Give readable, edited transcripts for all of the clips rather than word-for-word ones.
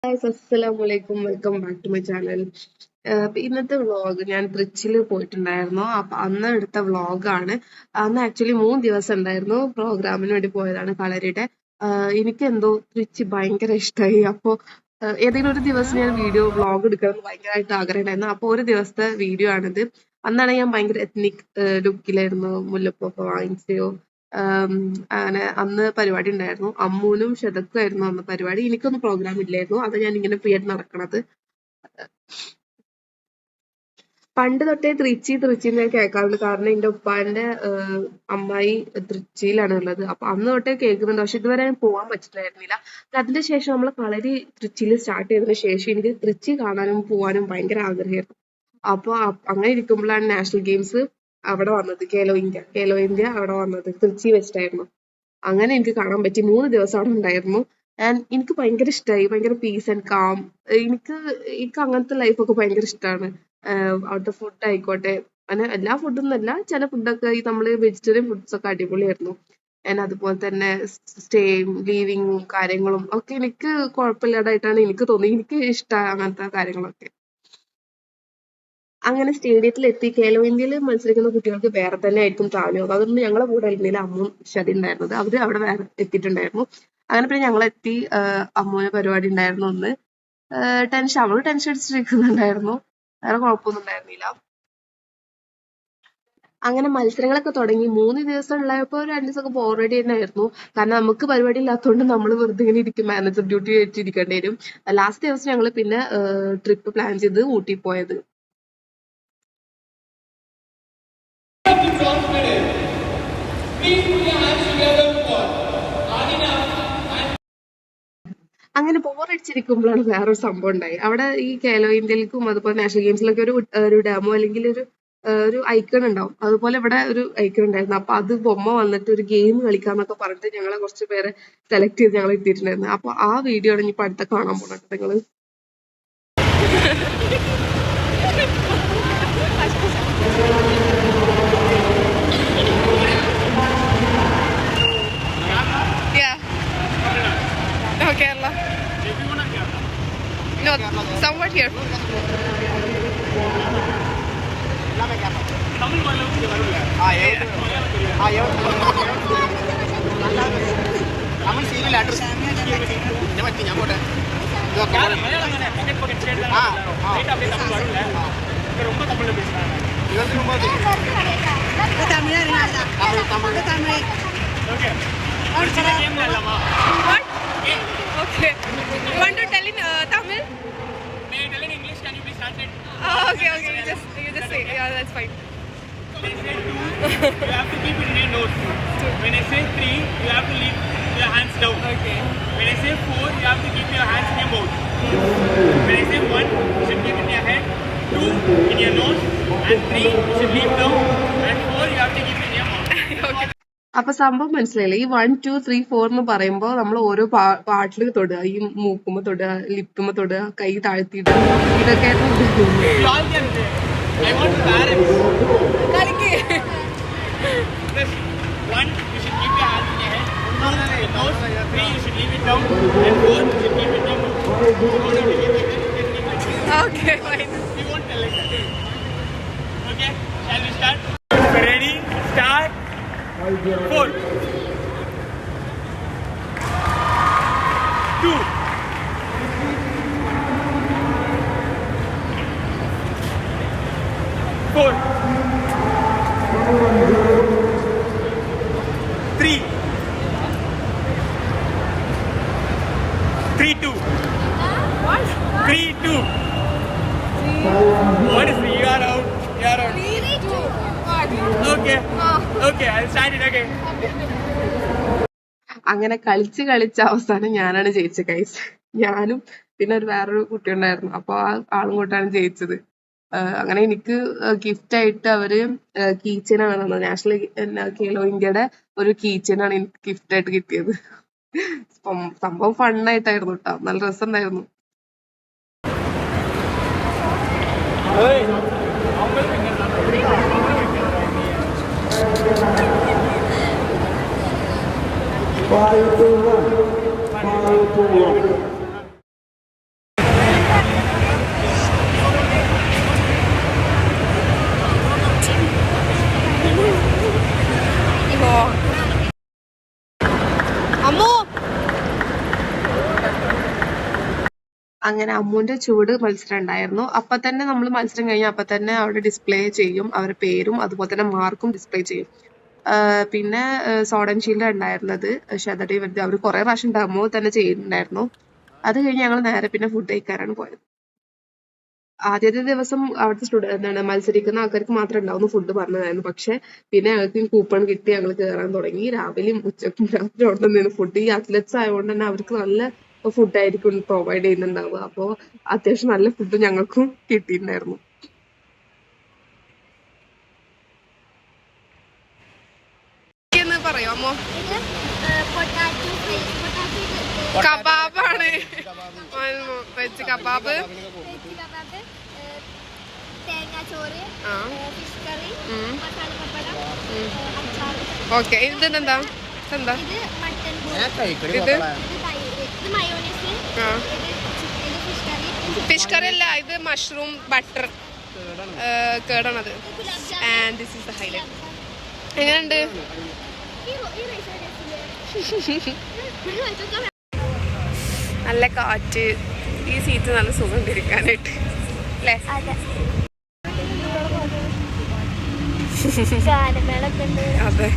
Guys അസ്സലാമലൈക്കും welcome back to my channel. ഇന്നത്തെ vlog ഞാൻ ട്രിച്ചിൽ പോയിട്ടുണ്ടായിരുന്നു. അപ്പൊ അന്ന് എടുത്ത വ്ളോഗാണ്. അന്ന് ആക്ച്വലി 3 ദിവസം ഉണ്ടായിരുന്നു. പ്രോഗ്രാമിന് വേണ്ടി പോയതാണ് കളരിയുടെ. എനിക്ക് എന്തോ ട്രിച്ചി ഭയങ്കര ഇഷ്ടമായി. അപ്പോ ഏതെങ്കിലും ഒരു ദിവസം ഞാൻ വ്ളോഗ് എടുക്കണം ഭയങ്കരമായിട്ട് ആഗ്രഹം ഉണ്ടായിരുന്നു. അപ്പൊ ഒരു ദിവസത്തെ വീഡിയോ ആണിത്. അന്നാണ് ഞാൻ ഭയങ്കര എത്നിക് ലുക്കിലായിരുന്നു. മുല്ലപ്പൊക്കെ വാങ്ങിച്ചു. അങ്ങനെ അന്ന് പരിപാടി ഉണ്ടായിരുന്നു. അമ്മൂനും ഷെതക്കും ആയിരുന്നു അന്ന് പരിപാടി. എനിക്കൊന്നും പ്രോഗ്രാം ഇല്ലായിരുന്നു. അത് ഞാൻ ഇങ്ങനെ ഫ്രീ ആയിട്ട് നടക്കണത്. പണ്ട് തൊട്ടേ ത്രിച്ചി ഞാൻ കേൾക്കാറുണ്ട്. കാരണം എന്റെ ഉപ്പാന്റെ അമ്മായി ത്രിച്ചിയിലാണ് ഉള്ളത്. അപ്പൊ അന്ന് തൊട്ടേ കേൾക്കുന്നുണ്ട്. പക്ഷെ ഇതുവരെ ഞാൻ പോകാൻ പറ്റില്ലായിരുന്നില്ല. അതിന്റെ ശേഷം നമ്മൾ കളരി ത്രിച്ചിയിൽ സ്റ്റാർട്ട് ചെയ്തതിനു ശേഷം എനിക്ക് ത്രിച്ചി കാണാനും പോവാനും ഭയങ്കര ആഗ്രഹമായിരുന്നു. അപ്പൊ അങ്ങനെ ഇരിക്കുമ്പോഴാണ് നാഷണൽ ഗെയിംസ് അവിടെ വന്നത്. കേലോ ഇന്ത്യ അവിടെ വന്നത് ത്രിച്ചി വെച്ചിട്ടായിരുന്നു. അങ്ങനെ എനിക്ക് കാണാൻ പറ്റി. 3 ദിവസം അവിടെ ഉണ്ടായിരുന്നു. ആൻഡ് എനിക്ക് ഭയങ്കര ഇഷ്ടമായി. ഭയങ്കര പീസ് ആൻഡ് കാം. എനിക്ക് എനിക്ക് അങ്ങനത്തെ ലൈഫൊക്കെ ഭയങ്കര ഇഷ്ടമാണ്. അവിടുത്തെ ഫുഡ് ആയിക്കോട്ടെ, അങ്ങനെ എല്ലാ ഫുഡൊന്നും അല്ല, ചില ഫുഡൊക്കെ ഈ നമ്മള് വെജിറ്റേറിയൻ ഫുഡ്സ് ഒക്കെ അടിപൊളിയായിരുന്നു. ആൻഡ് അതുപോലെ തന്നെ സ്റ്റേയും ലീവിങ്ങും കാര്യങ്ങളും ഒക്കെ എനിക്ക് കുഴപ്പമില്ലാതായിട്ടാണ് എനിക്ക് തോന്നി. എനിക്ക് ഇഷ്ടമാണ് അങ്ങനത്തെ കാര്യങ്ങളൊക്കെ. അങ്ങനെ സ്റ്റേഡിയത്തിൽ എത്തി. കേലോ ഇന്ത്യയിൽ മത്സരിക്കുന്ന കുട്ടികൾക്ക് വേറെ തന്നെ ആയിരിക്കും ട്രാവൽ യോഗ. അതൊന്നും ഞങ്ങളെ കൂടെ ആയിരുന്നില്ല. അമ്മും ഷതി ഉണ്ടായിരുന്നത്. അവര് അവിടെ വേറെ എത്തിയിട്ടുണ്ടായിരുന്നു. അങ്ങനെ പിന്നെ ഞങ്ങളെത്തി. അമ്മുവിന് പരിപാടി ഉണ്ടായിരുന്നു ഒന്ന്. അവള് ടെൻഷൻ അടിച്ചിരിക്കുന്നുണ്ടായിരുന്നു. വേറെ കുഴപ്പമൊന്നും ഉണ്ടായിരുന്നില്ല. അങ്ങനെ മത്സരങ്ങളൊക്കെ തുടങ്ങി. 3 ദിവസം ഉള്ളപ്പോ 2 ദിവസമൊക്കെ ബോറടി തന്നെ ആയിരുന്നു. കാരണം നമുക്ക് പരിപാടി ഇല്ലാത്തതുകൊണ്ട് നമ്മൾ വെറുതെ ഇങ്ങനെ ഇരിക്കും. മാനേജർ ഡ്യൂട്ടി ഏറ്റിരിക്കേണ്ടി വരും. ലാസ്റ്റ് ദിവസം ഞങ്ങൾ പിന്നെ ട്രിപ്പ് പ്ലാൻ ചെയ്ത് ഊട്ടി പോയത്. അങ്ങനെ ബോറടിച്ചിരിക്കുമ്പോഴാണ് വേറൊരു സംഭവം ഉണ്ടായി. അവിടെ ഈ കേലോ ഇന്ത്യയിലേക്കും അതുപോലെ നാഷണൽ ഗെയിംസിലൊക്കെ ഒരു ഡെമോ അല്ലെങ്കിൽ ഒരു ഐക്കൺ ഉണ്ടാവും. അതുപോലെ ഇവിടെ ഒരു ഐക്കൺ ഉണ്ടായിരുന്നു. അപ്പൊ അത് ബൊമ്മ വന്നിട്ട് ഒരു ഗെയിം കളിക്കാന്നൊക്കെ പറഞ്ഞിട്ട് ഞങ്ങളെ കുറച്ച് പേരെ സെലക്ട് ചെയ്ത് ഞങ്ങൾ എത്തിയിട്ടുണ്ടായിരുന്നു. അപ്പൊ ആ വീഡിയോ ആണ് ഇനിയിപ്പോ അടുത്ത കാണാൻ പോകുന്നത് നിങ്ങള്. No, Kerala. No, somewhat here. What? Okay. You want to tell in Tamil? May I tell in English? Can you please translate? Okay. You just say. Yeah, that's fine. When I say 2, you have to keep it in your nose. When I say 3, you have to leave your hands down. Okay. When I say 4, you have to keep your hands in your mouth. When I say 1, you should keep it in your head. 2 in your nose. And 3, you should leave down. And 4, you have to keep it in your mouth. Okay. അപ്പൊ സംഭവം മനസ്സിലായില്ലേ? ഈ 1, 2, 3, 4 എന്ന് പറയുമ്പോ നമ്മൾ ഓരോ പാട്ടിൽ തൊടുക. ഈ മൂക്കുമ്പോ തൊടുക, ലിപ്പുമ്പോ തൊടുക, കൈ താഴ്ത്തിയിടുക. ഇതൊക്കെ You all can say. I want parents. This 1, you should keep your hands in your head. 2 in your nose. 3, you should leave it down. And 4, you should keep it in your mouth. You don't have to keep it. You can keep it. Okay, fine. We won't tell like that. Okay? Shall we start? Ready? Start. 4, 2, 4, 3, 2. What? 3, 2. What is 3? You are out. You are out. Okay. Okay, I'll start it again. അങ്ങനെ കളിച്ച് അവസാനം ഞാനാണ് ജയിച്ചത് guys. ഞാനും പിന്നെ വേറൊരു കുട്ടി ഉണ്ടായിരുന്നു. അപ്പൊ ആ ആളും കൂട്ടാണ് ജയിച്ചത്. അങ്ങനെ എനിക്ക് ഗിഫ്റ്റ് ആയിട്ട് അവര് കീച്ചനാണ് തന്നത്. നാഷണൽ കേലോ ഇന്ത്യയുടെ ഒരു കീച്ചനാണ് എനിക്ക് ഗിഫ്റ്റ് ആയിട്ട് കിട്ടിയത്. സംഭവം ഫണ്ണായിട്ടായിരുന്നു കേട്ടോ. നല്ല രസമുണ്ടായിരുന്നു. Five to one. അങ്ങനെ അമ്മുവിന്റെ ചുവട് മത്സരം ഉണ്ടായിരുന്നു. അപ്പൊ തന്നെ നമ്മൾ മത്സരം കഴിഞ്ഞാൽ അപ്പൊ തന്നെ അവിടെ ഡിസ്പ്ലേ ചെയ്യും, അവരുടെ പേരും അതുപോലെ തന്നെ മാർക്കും ഡിസ്പ്ലേ ചെയ്യും. പിന്നെ സോഡൻ ഷീൽഡ് ഉണ്ടായിരുന്നത്, ഷെതടി വെറുതെ അവർ കുറെ പ്രാവശ്യം ഡെമോ തന്നെ ചെയ്യുന്നുണ്ടായിരുന്നു. അത് കഴിഞ്ഞ് ഞങ്ങൾ നേരെ പിന്നെ ഫുഡ് കഴിക്കാനാണ് പോയത്. ആദ്യത്തെ ദിവസം അവിടുത്തെ എന്താണ് മത്സരിക്കുന്ന ആൾക്കാർക്ക് മാത്രമേ ഉണ്ടാവുന്ന ഫുഡ് പറഞ്ഞതായിരുന്നു. പക്ഷെ പിന്നെ ഞങ്ങൾക്ക് കൂപ്പൺ കിട്ടി, ഞങ്ങൾ കയറാൻ തുടങ്ങി. രാവിലെയും ഉച്ചക്കും രാത്രി അവിടെ തന്നെയാണ് ഫുഡ്. ഈ അത്ലറ്റ്സ് ആയതുകൊണ്ട് തന്നെ അവർക്ക് നല്ല ഫുഡായിരിക്കും പ്രൊവൈഡ് ചെയ്യുന്നുണ്ടാവുക. അപ്പോൾ അത്യാവശ്യം നല്ല ഫുഡ് ഞങ്ങൾക്കും കിട്ടിയിട്ടുണ്ടായിരുന്നു. പറയാമോ? കബാബാണ്, വെജ് കബാബ്, ഓക്കെ. ഇതെന്താ എന്താ ഇത്? ഫിഷ് കറി അല്ല, ഇത് മഷ്റൂം ബട്ടർ കേടാണത്. And this is the highlight. എങ്ങനെയുണ്ട്? നല്ല കാറ്റ്, ഈ സീറ്റ് നല്ല സുഖം തിരിക്കാനായിട്ട് അല്ലേ? അതെ,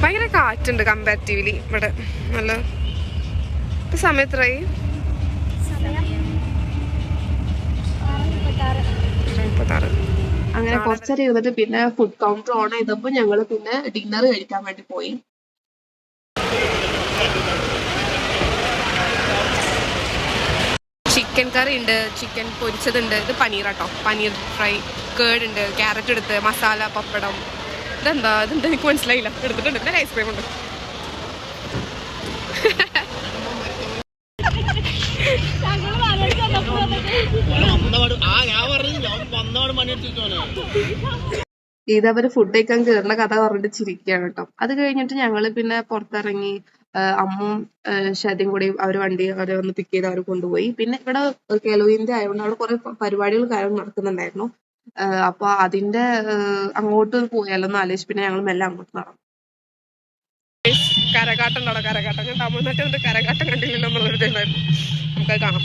ഭയങ്കര കാറ്റുണ്ട് കമ്പാരിറ്റീവ്ലി ഇവിടെ. നല്ല ഇപ്പൊ സമയം എത്രയായി? 36. അങ്ങനെ കുറച്ചേരം ഇരുന്നിട്ട് പിന്നെ ഫുഡ് കൗണ്ടർ ഓൺ ചെയ്തപ്പോ ഞങ്ങള് പിന്നെ ഡിന്നർ കഴിക്കാൻ വേണ്ടി പോയി. ചിക്കൻ കറി ഉണ്ട്, ചിക്കൻ പൊരിച്ചതുണ്ട്, ഇത് പനീറാട്ടോ, പനീർ ഫ്രൈ, കേർഡ് ഉണ്ട്, ക്യാരറ്റ് എടുത്ത്, മസാല, പപ്പടം. ഇതെന്താ എനിക്ക് മനസ്സിലായില്ല. എടുത്തിട്ടുണ്ട്. പിന്നെ ഐസ്ക്രീം ഉണ്ട്. ഇതവര് ഫുഡ് കഴിക്കാൻ കയറുന്ന കഥ പറഞ്ഞിട്ട് ചിരിക്കുകയാണ് കേട്ടോ. അത് കഴിഞ്ഞിട്ട് ഞങ്ങള് പിന്നെ പുറത്തിറങ്ങി. അമ്മും ഷാദിയും കൂടി അവര് അവരെ വന്ന് പിക്ക് ചെയ്ത് അവർ കൊണ്ടുപോയി. പിന്നെ ഇവിടെ കെലോയിന്റെ ആയതുകൊണ്ട് അവിടെ കുറെ പരിപാടികൾ കാര്യം നടക്കുന്നുണ്ടായിരുന്നു. അപ്പൊ അതിന്റെ അങ്ങോട്ട് പോയാലോന്ന് ആലോചിച്ച് പിന്നെ ഞങ്ങൾ മെല്ലെ അങ്ങോട്ട് നടന്നു. കരകാട്ടം ഉണ്ടോ? കരകാട്ടം തമിഴ്നാട്ടിൽ കരകാട്ടം കണ്ടില്ലല്ലോ നമ്മൾ വെറുതെ ഉണ്ടായിരുന്നു. നമുക്കത് കാണാം.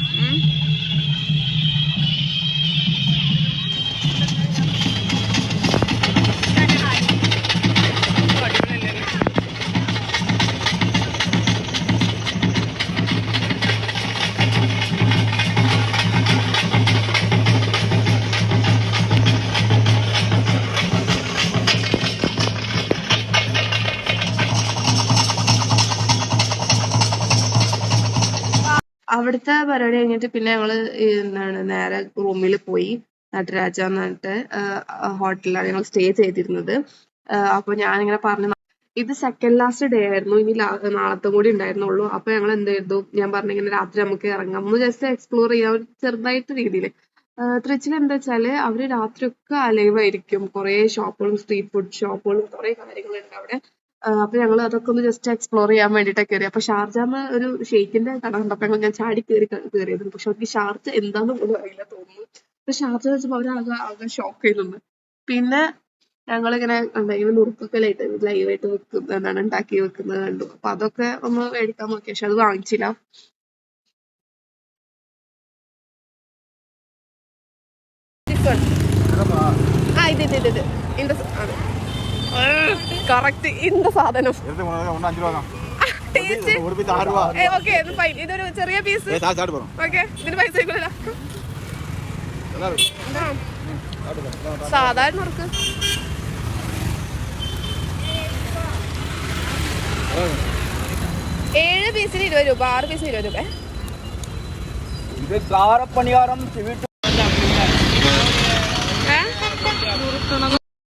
അവിടുത്തെ പരിപാടി കഴിഞ്ഞിട്ട് പിന്നെ ഞങ്ങള് നേരെ റൂമിൽ പോയി. നടരാജ എന്ന് പറഞ്ഞിട്ട് ഹോട്ടലിലാണ് ഞങ്ങൾ സ്റ്റേ ചെയ്തിരുന്നത്. അപ്പൊ ഞാനിങ്ങനെ പറഞ്ഞു, ഇത് സെക്കൻഡ് ലാസ്റ്റ് ഡേ ആയിരുന്നു, ഇനി നാളത്തെ കൂടി ഉണ്ടായിരുന്നുള്ളൂ. അപ്പൊ ഞങ്ങൾ എന്ത് ചെയ്തു, ഞാൻ പറഞ്ഞിങ്ങനെ രാത്രി നമുക്ക് ഇറങ്ങാം, ഒന്ന് ജസ്റ്റ് എക്സ്പ്ലോർ ചെയ്യാം ചെറുതായിട്ട് രീതിയിൽ. തൃച്ചിയിൽ എന്താ വെച്ചാല് അവര് രാത്രിയൊക്കെ അലൈവ് ആയിരിക്കും. കുറെ ഷോപ്പുകളും സ്ട്രീറ്റ് ഫുഡ് ഷോപ്പുകളും കുറെ കാര്യങ്ങളുണ്ട് അവിടെ. അപ്പൊ ഞങ്ങൾ അതൊക്കെ ഒന്ന് ജസ്റ്റ് എക്സ്പ്ലോർ ചെയ്യാൻ വേണ്ടിയിട്ടാണ് കയറി. അപ്പൊ ഷാർജാന്ന് ഒരു ഷെയ്ഖിന്റെ കട കണ്ടപ്പോ ഞാൻ ചാടി കയറിയത്. പക്ഷെ അവർക്ക് ഷാർജ എന്താന്ന് പോലും അറിയില്ല തോന്നുന്നു. അപ്പൊ ഷാർജ വെച്ചപ്പോ ആകെ ഷോക്ക് ചെയ്യുന്നുണ്ട്. പിന്നെ ഞങ്ങളിങ്ങനെ ഇങ്ങനെ നുറുക്കൊക്കെ ലൈവായിട്ട് ഉണ്ടാക്കി വെക്കുന്നത് കണ്ടു. അപ്പൊ അതൊക്കെ ഒന്ന് മേടിക്കാൻ നോക്കി, പക്ഷെ അത് വാങ്ങിച്ചില്ല. കറക്റ്റ് இந்த സാധനം. ഇതൊരു ചെറിയ പീസ്. ഓക്കെ, ഇതിന് പൈസ സാധാരണ നുറുക്ക് 7 പീസിന് 20 രൂപ, 6 പീസിന് 20 രൂപ.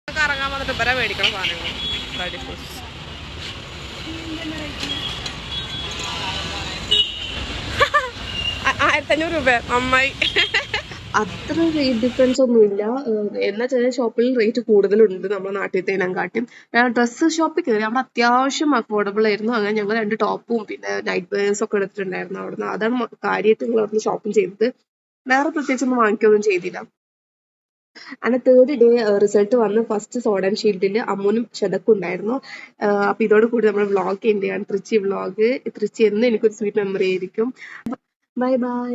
കറങ്ങാൻ വന്നിട്ട് ഇവരെ മേടിക്കണം സാധനങ്ങൾ. 1500 രൂപ അമ്മായി. അത്ര റേറ്റ് ഡിഫറൻസ് ഒന്നുമില്ല. എന്നാൽ ചില ഷോപ്പിൽ റേറ്റ് കൂടുതലുണ്ട് നമ്മുടെ നാട്ടിലത്തേനും കാട്ടിയും. ഞാൻ ഡ്രസ്സ് ഷോപ്പിൽ കയറി, അവിടെ അത്യാവശ്യം അഫോർഡബിൾ ആയിരുന്നു. അങ്ങനെ ഞങ്ങൾ 2 ടോപ്പും പിന്നെ നൈറ്റ് വെയേഴ്സും ഒക്കെ എടുത്തിട്ടുണ്ടായിരുന്നു അവിടുന്ന്. അതാണ് കാര്യമായിട്ട് ഞങ്ങൾ അവിടുന്ന് ഷോപ്പിംഗ് ചെയ്തത്. വേറെ പ്രത്യേകിച്ചൊന്നും വാങ്ങിക്കുകയൊന്നും ചെയ്തില്ല. അങ്ങനെ 3rd ഡേ റിസൾട്ട് വന്ന് ഫസ്റ്റ് സോഡൻ ഷീൽഡിൽ അമ്മുനും ശതക്കും ഉണ്ടായിരുന്നു. അപ്പൊ ഇതോട് കൂടി നമ്മൾ വ്ളോഗ് എന്ത് ചെയ്യാണ്, തൃച്ചി വ്ളോഗ്. തൃച്ചി എന്ന് എനിക്കൊരു സ്വീറ്റ് മെമ്മറി ആയിരിക്കും. Bye bye.